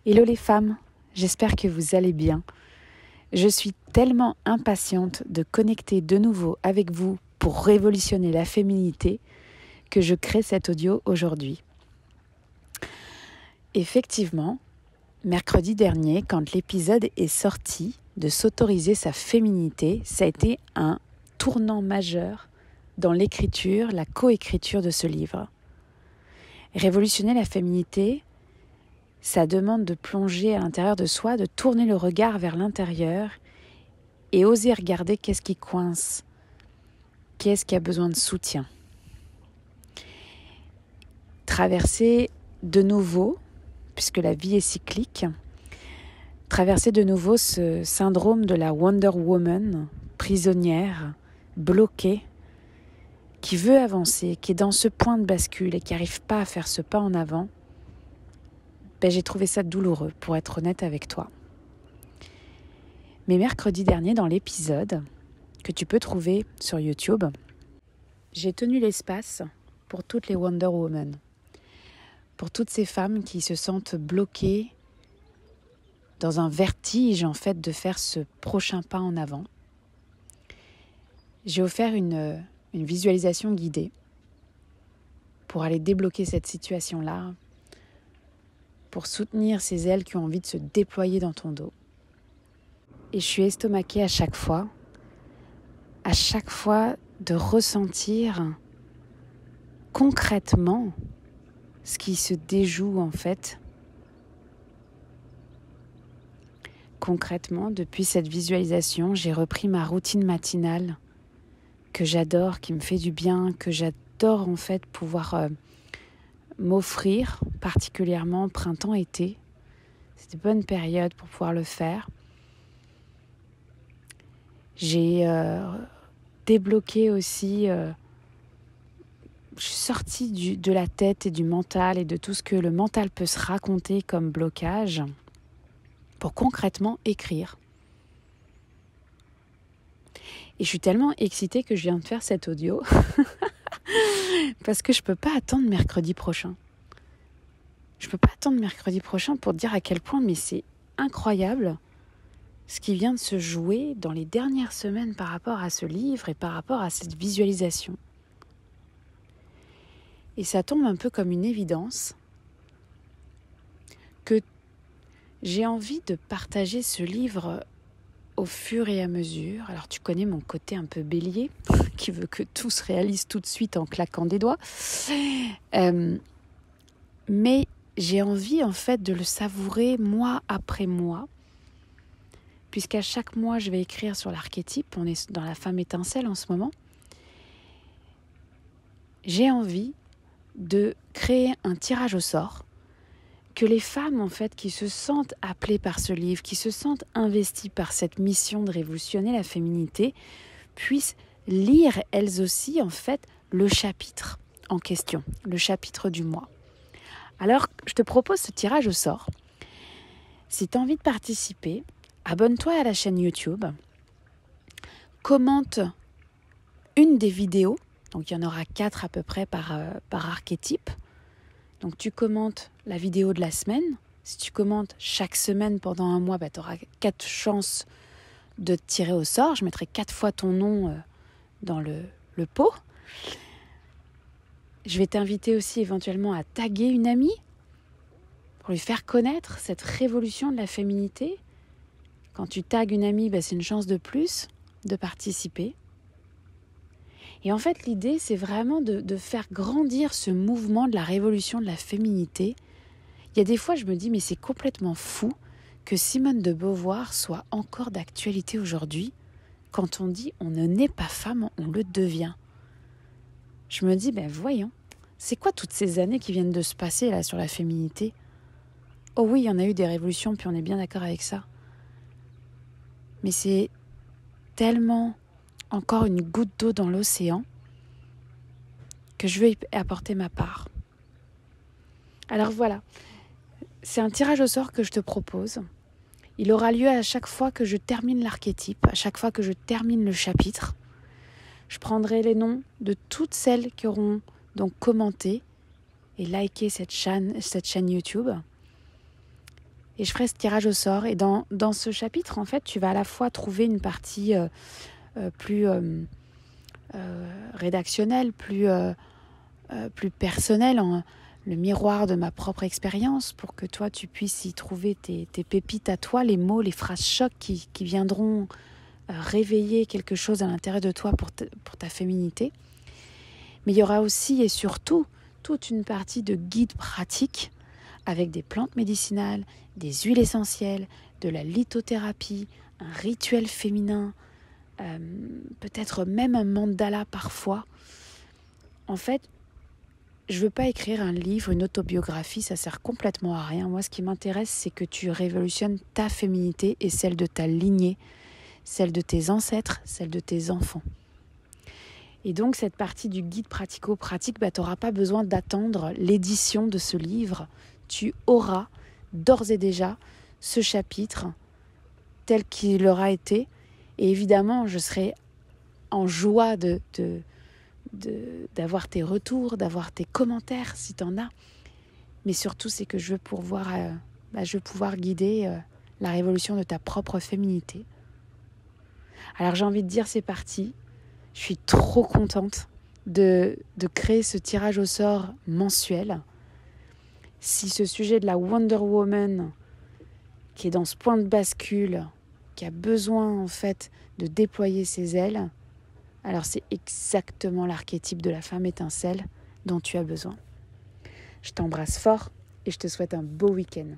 Hello les femmes, j'espère que vous allez bien. Je suis tellement impatiente de connecter de nouveau avec vous pour révolutionner la féminité que je crée cet audio aujourd'hui. Effectivement, mercredi dernier, quand l'épisode est sorti de s'autoriser sa féminité, ça a été un tournant majeur dans l'écriture, la coécriture de ce livre. Révolutionner la féminité, ça demande de plonger à l'intérieur de soi, de tourner le regard vers l'intérieur et oser regarder qu'est-ce qui coince, qu'est-ce qui a besoin de soutien. Traverser de nouveau, puisque la vie est cyclique, traverser de nouveau ce syndrome de la Wonder Woman, prisonnière, bloquée, qui veut avancer, qui est dans ce point de bascule et qui n'arrive pas à faire ce pas en avant, j'ai trouvé ça douloureux, pour être honnête avec toi. Mais mercredi dernier, dans l'épisode que tu peux trouver sur YouTube, j'ai tenu l'espace pour toutes les Wonder Woman, pour toutes ces femmes qui se sentent bloquées dans un vertige en fait de faire ce prochain pas en avant. J'ai offert une visualisation guidée pour aller débloquer cette situation-là, pour soutenir ces ailes qui ont envie de se déployer dans ton dos. Et je suis estomaquée à chaque fois de ressentir concrètement ce qui se déjoue en fait. Concrètement, depuis cette visualisation, j'ai repris ma routine matinale que j'adore, qui me fait du bien, que j'adore en fait pouvoir m'offrir, particulièrement printemps-été. C'est des bonnes périodes pour pouvoir le faire. J'ai débloqué aussi, je suis sortie de la tête et du mental et de tout ce que le mental peut se raconter comme blocage pour concrètement écrire. Et je suis tellement excitée que je viens de faire cet audio parce que je ne peux pas attendre mercredi prochain. Je ne peux pas attendre mercredi prochain pour te dire à quel point, mais c'est incroyable ce qui vient de se jouer dans les dernières semaines par rapport à ce livre et par rapport à cette visualisation. Et ça tombe un peu comme une évidence que j'ai envie de partager ce livre au fur et à mesure. Alors tu connais mon côté un peu bélier, qui veut que tout se réalise tout de suite en claquant des doigts. Mais j'ai envie en fait de le savourer mois après mois, puisqu'à chaque mois je vais écrire sur l'archétype. On est dans la femme étincelle en ce moment. J'ai envie de créer un tirage au sort, que les femmes en fait qui se sentent appelées par ce livre, qui se sentent investies par cette mission de révolutionner la féminité, puissent lire elles aussi en fait le chapitre en question, le chapitre du mois. Alors je te propose ce tirage au sort. Si tu as envie de participer, abonne-toi à la chaîne YouTube, commente une des vidéos, donc il y en aura 4 à peu près par archétype. Donc tu commentes la vidéo de la semaine. Si tu commentes chaque semaine pendant un mois, tu auras 4 chances de te tirer au sort. Je mettrai 4 fois ton nom dans le pot. Je vais t'inviter aussi éventuellement à taguer une amie pour lui faire connaître cette révolution de la féminité. Quand tu tagues une amie, c'est une chance de plus de participer. Et en fait, l'idée, c'est vraiment de faire grandir ce mouvement de la révolution de la féminité. Il y a des fois, je me dis, mais c'est complètement fou que Simone de Beauvoir soit encore d'actualité aujourd'hui. Quand on dit, on ne naît pas femme, on le devient. Je me dis, voyons, c'est quoi toutes ces années qui viennent de se passer là sur la féminité ? Oh oui, il y en a eu des révolutions, puis on est bien d'accord avec ça. Mais c'est tellement encore une goutte d'eau dans l'océan que je veux y apporter ma part. Alors voilà, c'est un tirage au sort que je te propose. Il aura lieu à chaque fois que je termine l'archétype, à chaque fois que je termine le chapitre. Je prendrai les noms de toutes celles qui auront donc commenté et liké cette chaîne YouTube. Et je ferai ce tirage au sort. Et dans ce chapitre, en fait, tu vas à la fois trouver une partie plus rédactionnelle, plus personnelle, le miroir de ma propre expérience, pour que toi, tu puisses y trouver tes pépites à toi, les mots, les phrases chocs qui viendront réveiller quelque chose à l'intérieur de toi pour ta féminité. Mais il y aura aussi et surtout toute une partie de guide pratique avec des plantes médicinales, des huiles essentielles, de la lithothérapie, un rituel féminin, peut-être même un mandala parfois. En fait, je ne veux pas écrire un livre, une autobiographie, ça sert complètement à rien. Moi, ce qui m'intéresse, c'est que tu révolutionnes ta féminité et celle de ta lignée, celle de tes ancêtres, celle de tes enfants. Et donc, cette partie du guide pratico-pratique, tu n'auras pas besoin d'attendre l'édition de ce livre. Tu auras d'ores et déjà ce chapitre tel qu'il aura été. Et évidemment, je serai en joie d'avoir tes retours, d'avoir tes commentaires si tu en as. Mais surtout, c'est que je veux pouvoir guider la révolution de ta propre féminité. Alors j'ai envie de dire, c'est parti. Je suis trop contente de créer ce tirage au sort mensuel. Si ce sujet de la Wonder Woman, qui est dans ce point de bascule, qui a besoin en fait de déployer ses ailes, alors c'est exactement l'archétype de la femme étincelle dont tu as besoin. Je t'embrasse fort et je te souhaite un beau week-end.